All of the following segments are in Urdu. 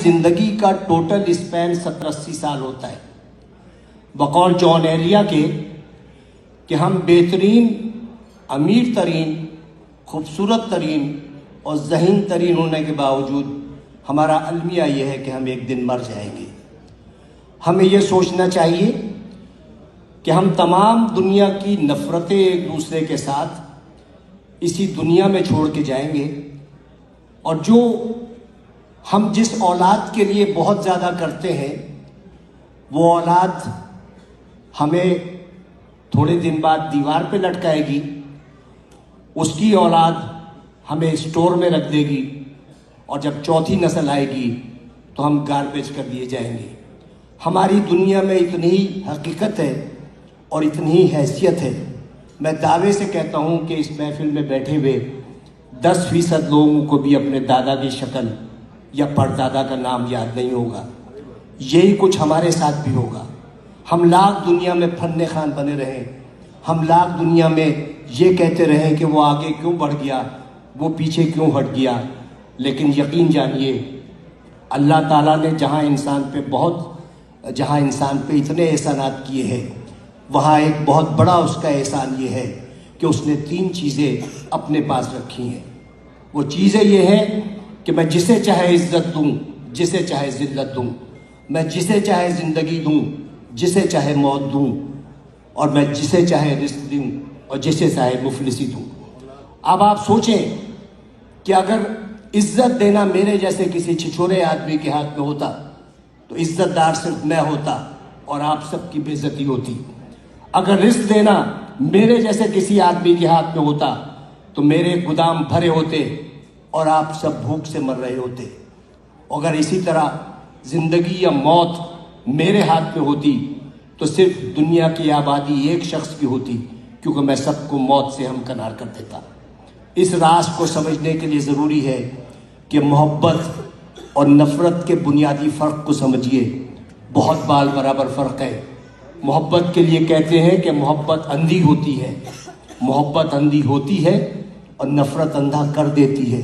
زندگی کا ٹوٹل اسپین 70-80 سال ہوتا ہے، بقول جان ایلیا کے کہ ہم بہترین، امیر ترین، خوبصورت ترین اور ذہین ترین ہونے کے باوجود ہمارا المیہ یہ ہے کہ ہم ایک دن مر جائیں گے۔ ہمیں یہ سوچنا چاہیے کہ ہم تمام دنیا کی نفرتیں ایک دوسرے کے ساتھ اسی دنیا میں چھوڑ کے جائیں گے، اور جو ہم جس اولاد کے لیے بہت زیادہ کرتے ہیں وہ اولاد ہمیں تھوڑے دن بعد دیوار پہ لٹکائے گی، اس کی اولاد ہمیں اسٹور میں رکھ دے گی، اور جب چوتھی نسل آئے گی تو ہم گاربیج کر دیے جائیں گے۔ ہماری دنیا میں اتنی ہی حقیقت ہے اور اتنی ہی حیثیت ہے، میں دعوے سے کہتا ہوں کہ اس محفل میں بیٹھے ہوئے 10% لوگوں کو بھی اپنے دادا کی شکل یا پردادا کا نام یاد نہیں ہوگا۔ یہی کچھ ہمارے ساتھ بھی ہوگا۔ ہم لاکھ دنیا میں فن خوان بنے رہیں، ہم لاکھ دنیا میں یہ کہتے رہیں کہ وہ آگے کیوں بڑھ گیا، وہ پیچھے کیوں ہٹ گیا، لیکن یقین جانیے اللہ تعالیٰ نے جہاں انسان پہ اتنے احسانات کیے ہیں، وہاں ایک بہت بڑا اس کا احسان یہ ہے کہ اس نے 3 چیزیں اپنے پاس رکھی ہیں۔ وہ چیزیں یہ ہیں کہ میں جسے چاہے عزت دوں، جسے چاہے ذلت دوں، میں جسے چاہے زندگی دوں، جسے چاہے موت دوں، اور میں جسے چاہے رزق دوں اور جسے چاہے مفلسی دوں۔ اب آپ سوچیں کہ اگر عزت دینا میرے جیسے کسی چھچورے آدمی کے ہاتھ میں ہوتا تو عزت دار صرف میں ہوتا اور آپ سب کی بے عزتی ہوتی۔ اگر رزق دینا میرے جیسے کسی آدمی کے ہاتھ میں ہوتا تو میرے گودام بھرے ہوتے اور آپ سب بھوک سے مر رہے ہوتے۔ اگر اسی طرح زندگی یا موت میرے ہاتھ میں ہوتی تو صرف دنیا کی آبادی ایک شخص کی ہوتی، کیونکہ میں سب کو موت سے ہمکنار کر دیتا۔ اس راز کو سمجھنے کے لیے ضروری ہے کہ محبت اور نفرت کے بنیادی فرق کو سمجھیے۔ بہت بال برابر فرق ہے۔ محبت کے لیے کہتے ہیں کہ محبت اندھی ہوتی ہے، محبت اندھی ہوتی ہے اور نفرت اندھا کر دیتی ہے۔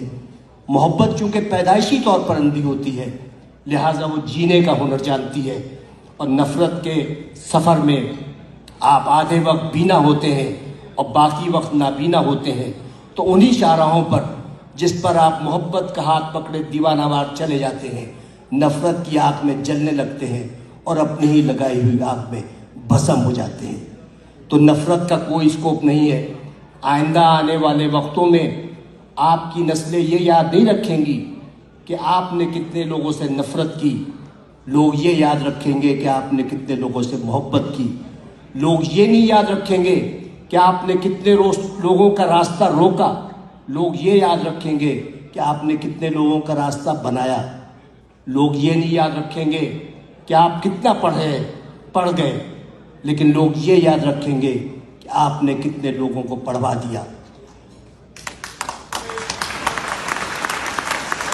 محبت چونکہ پیدائشی طور پر اندھی ہوتی ہے، لہٰذا وہ جینے کا ہنر جانتی ہے، اور نفرت کے سفر میں آپ آدھے وقت بینا ہوتے ہیں اور باقی وقت نابینا ہوتے ہیں، تو انہی شاہراہوں پر جس پر آپ محبت کا ہاتھ پکڑے دیوانہ وار چلے جاتے ہیں، نفرت کی آگ میں جلنے لگتے ہیں اور اپنی ہی لگائی ہوئی آگ میں بھسم ہو جاتے ہیں۔ تو نفرت کا کوئی اسکوپ نہیں ہے۔ آئندہ آنے والے وقتوں میں آپ کی نسلیں یہ یاد نہیں رکھیں گی کہ آپ نے کتنے لوگوں سے نفرت کی، لوگ یہ یاد رکھیں گے کہ آپ نے کتنے لوگوں سے محبت کی۔ لوگ یہ نہیں یاد رکھیں گے کہ آپ نے کتنے لوگوں کا راستہ روکا، لوگ یہ یاد رکھیں گے کہ آپ نے کتنے لوگوں کا راستہ بنایا۔ لوگ یہ نہیں یاد رکھیں گے کہ آپ کتنا پڑھ گئے، لیکن لوگ یہ یاد رکھیں گے کہ آپ نے کتنے لوگوں کو پڑھوا دیا۔